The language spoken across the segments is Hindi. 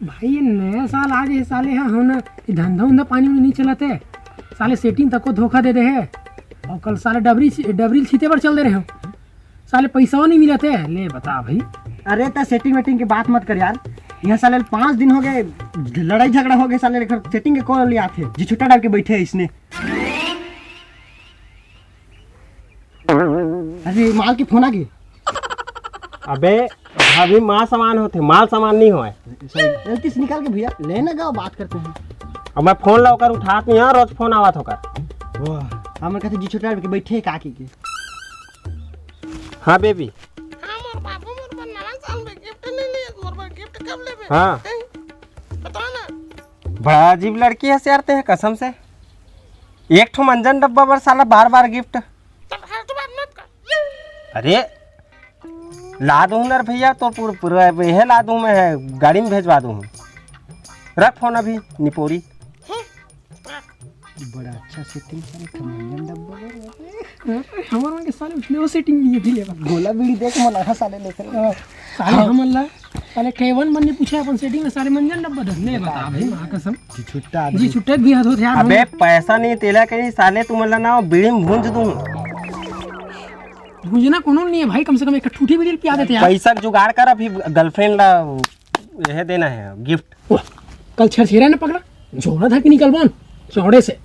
भाई ये नया साल आ गए साले हैं हम ना धंधा उंधा पानी में नहीं चलाते साले सेटिंग तक को धोखा दे दे है और कल साले डबरी छीते पर चल दे रहे हो साले पैसा नहीं मिलते ले बता भाई। अरे तो सेटिंग वेटिंग की बात मत कर यार, यहाँ साले 5 दिन हो गए लड़ाई झगड़ा हो गया साले लेकर सेटिंग के कॉल लिया थे जी छुट्टा डाल के बैठे है इसने। अरे माल की फोन आ गई। अबे अभी माल सामान होते माल सामान नहीं हुआ गलती से निकाल के भैया लेना गाओ बात करते हैं। और मैं फोन लाकर उठाती हूँ रोज फोन आवत होकर। वाह हम कहते जी छुट्टा डाल के बैठे है काकी के। हाँ बेबी हाँ बड़ा अजीब लड़की है शेरते हैं कसम से। एक ठो मंजन डब्बा पर साला बार बार गिफ्ट। अरे ला दूँ ना भैया तो पूरा यह ला दूँ मैं गाड़ी में भेजवा दूँ। रख फोन अभी निपोरी। बड़ा अच्छा सेटिंग साले मंजन डब्बा हमारे के साले उसने वो सेटिंग लिए भी लेवा गोला बीड़ी देख मन रहा साले लेकर साले हमला साले केवन मन ने पूछा अपन सेटिंग में सारे मंजन डब्बा धर ले बता भाई मां कसम जी छुट्टे भी हाथ यार। अबे पैसा नहीं तेला कहीं साले तुम ना बीड़ी में भूंज दूँ। भूंजना कोनो नहीं है भाई, कम से कम एक ठूठी बीड़ी पिया देते यार। पैसा जुगाड़ कर अभी गर्लफ्रेंड ला यह देना है गिफ्ट। कल छरछेरा ने पकड़ा झोला धर के निकलवान चौड़े से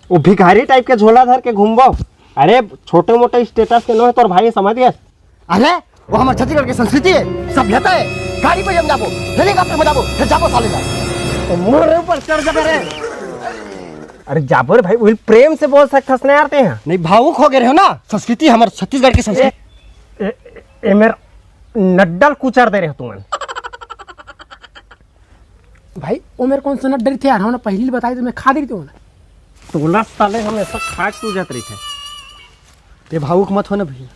वो भिखारी टाइप के झोला धर के घूमबो। अरे छोटे मोटे स्टेटस के नो है तोर भाई समझ गया। अरे वो हमारे छत्तीसगढ़ की संस्कृति है सभ्यता है। गाड़ी पे हम जाबो हेलीकॉप्टर में जाबो फिर जाबो साले जा मोरे ऊपर चढ़ जा रे। अरे जाबो रे भाई वही प्रेम से बोल सकते हंसने आते हैं। नहीं भावुक हो गए रहे हो ना। संस्कृति हमारे छत्तीसगढ़ की संस्कृति ए मेरा नड्डल कुचर दे रहे हो तुम भाई। वो मेरे कौन सा नट डरी थे यार, हमने पहले बताई तो मैं खा दी थी। 16 साले हम ऐसा खाट सूझत रही थे। ये भावुक मत हो ना भैया।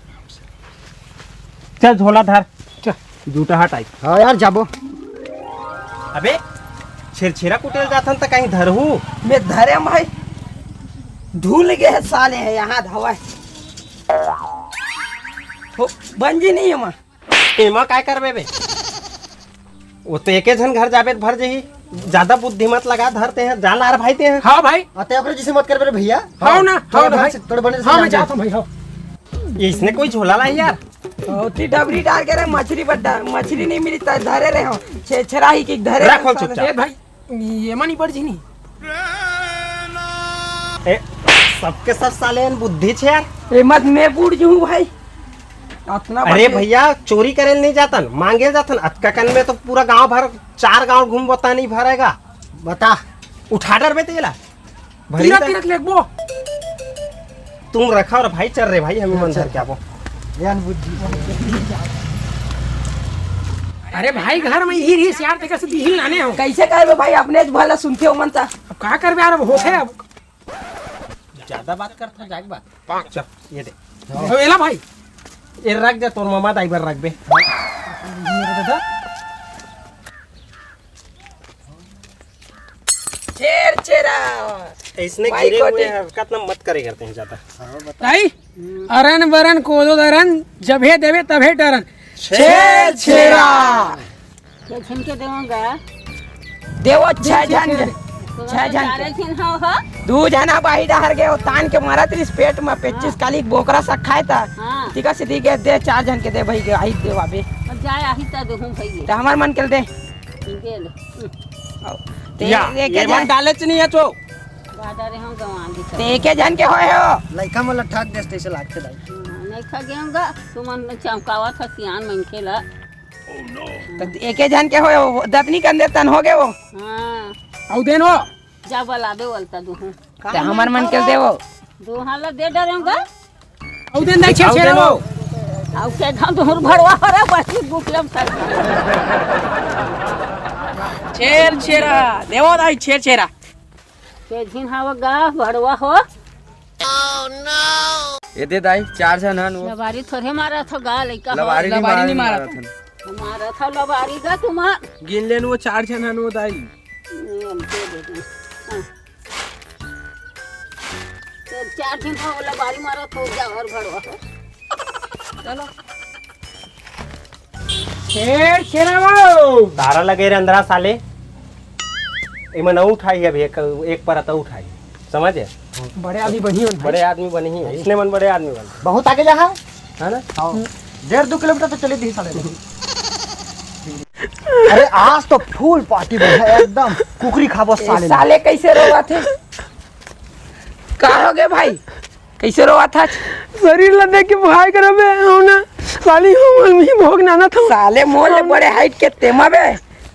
चल झोला धर चल जूटा टाइप। हाँ यार जाबो। अबे छिरछिरा कुटेल जाथन त कहीं धरहू मैं धरे भाई धूल गए साले है यहाँ धवा बंजी नहीं है माँ एमा काय करबे बे। वो तो एके जन घर जाबे भर जही ज्यादा बुद्धि मत लगा धरते हैं जान आ भाई ते हैं। हाँ भाई आते ओकरे जिसे मत कर बे भैया। हाँ ना हाँ भाई थोड़े बने हाँ मैं जाता हूँ भाई। हाँ इसने कोई झोला लाई यार। होती डबरी डाल के रहे मछली पर मछली नहीं मिली तो धरे रहे हो छेछरा ही की धरे रखो चुपचाप। भाई ये मनी पड़ जी नहीं सबके सब साले बुद्धि छे यार। ए मत मैं बूढ़ जूँ भाई अपना। अरे भैया चोरी करे नहीं जातन मांगे जातन अतकन में तो पूरा गांव भर 4 गांव घूम बता नहीं भरेगा बता उठा डर बे तेला भरी तिरक लेगबो तुम रखा और भाई चल रहे भाई हमें मन धर क्या वो ज्ञान बुद्धि। अरे भाई घर में ही रही यार तक से दिहिल लाने हो कैसे करबे भाई अपने भला सुनते हो मन सा। अब का करबे यार अब होथे अब ज्यादा बात करता जाग बात चल ये दे वेला भाई ये रख जा तोर मामा दाई बार रख बे। छेर छेरा इसने भाई गिरे कोटी। हुए हैं कितना मत करे करते हैं ज्यादा। भाई अरन वरन कोदो दरन जबे देवे तबे डरन छेर छेरा छनके देवांगा देवो 6 जन 6 जन छन हो हो 2 जना बाही डहर गए तान के मारा त्रिस पेट में 25 काली बोकरा सा खाए था हां ठीक है सीधी के दे 4 जन के दे भाई के आई दे बाबे और जाय आही त देहूं भई तो हमार मन के दे गेल ते या एक ये मन डाले च नहीं है तो बाडा रे हम गवान दी ते एक जन के होए हो लइका मला ठाक देस तैसे लागते दाई नहीं खा गेऊंगा तुमन चमकावा था सियान मन खेला तो एक जन के होए दतनी कंदे तन हो गए वो हां औ देनो जा बलाबे वलता दूहूं ते हमार मन के देवो दूहाला दे डरेंगा औ देन नहीं छे छे रो आउ के घाम तोहर भरवा रे बस बुकलम कर छेर छेरा देवो दाई छेर छेरा के झिन हवगा भरवा हो ये दे दाई 4 जन हन वो लबारी थोड़े मारा था गा लइका लवारी नहीं मारा था। मारा था लबारी का तुम्हार गिन लेन वो 4 जन हन वो दाई तो 4 दिन हो लबारी मारा तो जा और भरवा हो चलो शेर शेरावो तारा लगे रे अंदरा साले इमे न उठाई है अभी एक पर तो उठाई समझे बड़े आदमी बढ़िया बड़े आदमी बने ही है इसने मन बड़े आदमी बन बहुत आगे जा है ना 1.5-2 किलोमीटर तो चले दी साले अरे आज तो फुल पार्टी है एकदम कुकरी खाबो साले साले कैसे रोवा थे का हो गए भाई कैसे रोवा था शरीर ला देख के भाई करबे हो ना साली हम ही भोग नाना था साले मोल बड़े हाइट के तेमा बे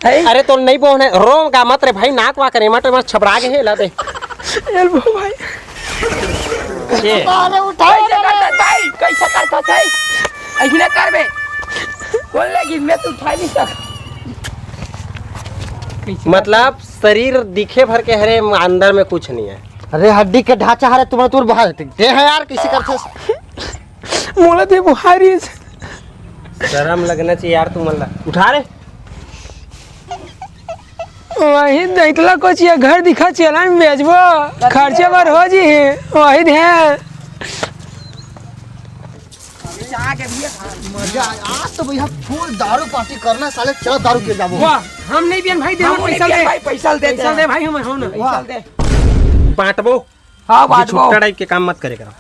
है अरे तो नहीं बोने रोम का मत रे भाई नाक वा करे मत मत छबरा के है ला दे एल भो भाई ये अरे उठाओ भाई कैसे करता है ऐसे करबे बोल लगी मैं तो उठा नहीं सकता मतलब शरीर दिखे भर के हरे अंदर में कुछ नहीं है अरे हड्डी के ढांचा हरे तुम्हारा तूर बाहर दे है यार किसी करते मोला दे बुहारी शर्म लगना चाहिए यार तू मल्ला उठा रे वही दैतला को चिया घर दिखा चला में बेचबो खर्चे पर हो जी वही दे मजा आज तो भैया फुल दारू पार्टी करना साले चलो दारू के जाबो वाह हम नहीं बियान भाई दे हम पैसा दे भाई पैसा दे पैसा दे भाई हम हो ना पैसा दे बांटबो हां ये बात छोटा टाइप के काम मत करे करो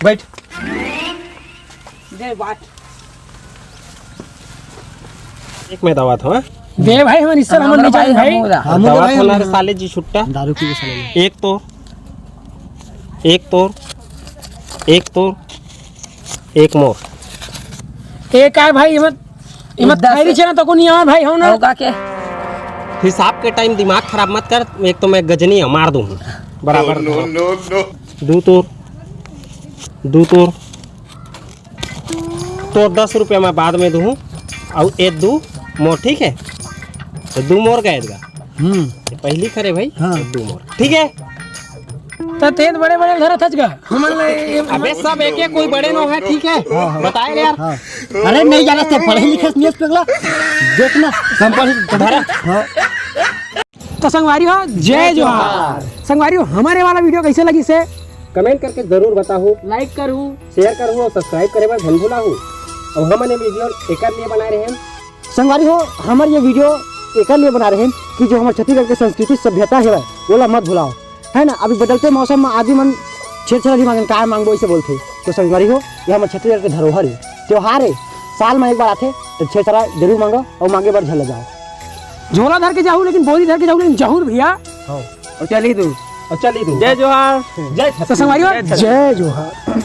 बैठ दे बात एक में दवा था दे भाई हम इससे हम नहीं जाए भाई हम दवा भाई थोड़ा साले जी छुट्टा दारू पी के साले एक तोर एक मोर एक है भाई हिम्मत खाई चला तो को नहीं आवा भाई हो ना होगा के हिसाब के टाइम दिमाग खराब मत कर एक तो मैं गजनी है मार दूं बराबर दू तोर तो 10 रुपया मैं बाद में दूँ और एक दू मोर ठीक है तो 2 मोर गए ये पहली खरे भाई हाँ। 2 मोर ठीक है तो तेज बड़े बड़े घर थच गा हमन अबे सब एक एक कोई बड़े नो है ठीक है बताए यार हाँ। अरे नहीं जाना थे पढ़े लिखे न्यूज़ पगला देखना संपर्क तो संगवारी हो जय जोहार संगवारी हो हमारे वाला वीडियो कैसे लगी से कमेंट करके जरूर बताओ लाइक करूं शेयर करूँ और सब्सक्राइब करे बार धन भुला हूँ और हमने वीडियो एक लिए बना रहे हैं संगवारी हो हमारे ये वीडियो एक लिए बना रहे हैं कि जो हमारे छत्तीसगढ़ की संस्कृति सभ्यता है बोला मत भुलाओ है ना। अभी बदलते मौसम में आदमी मन छेड़छाड़ ही मांगे काय मांगो इसे बोलते तो संगवारी हो ये हमारे छत्तीसगढ़ के धरोहर है त्योहार है साल में एक बार आते तो छेड़छाड़ जरूर मांगो और मांगे बार झल जाओ झोला धर के जाऊं लेकिन बोरी धर के जाऊं लेकिन जहूर भैया और चली तू जय जोहार जय तो संगवारी हो जय जोहार।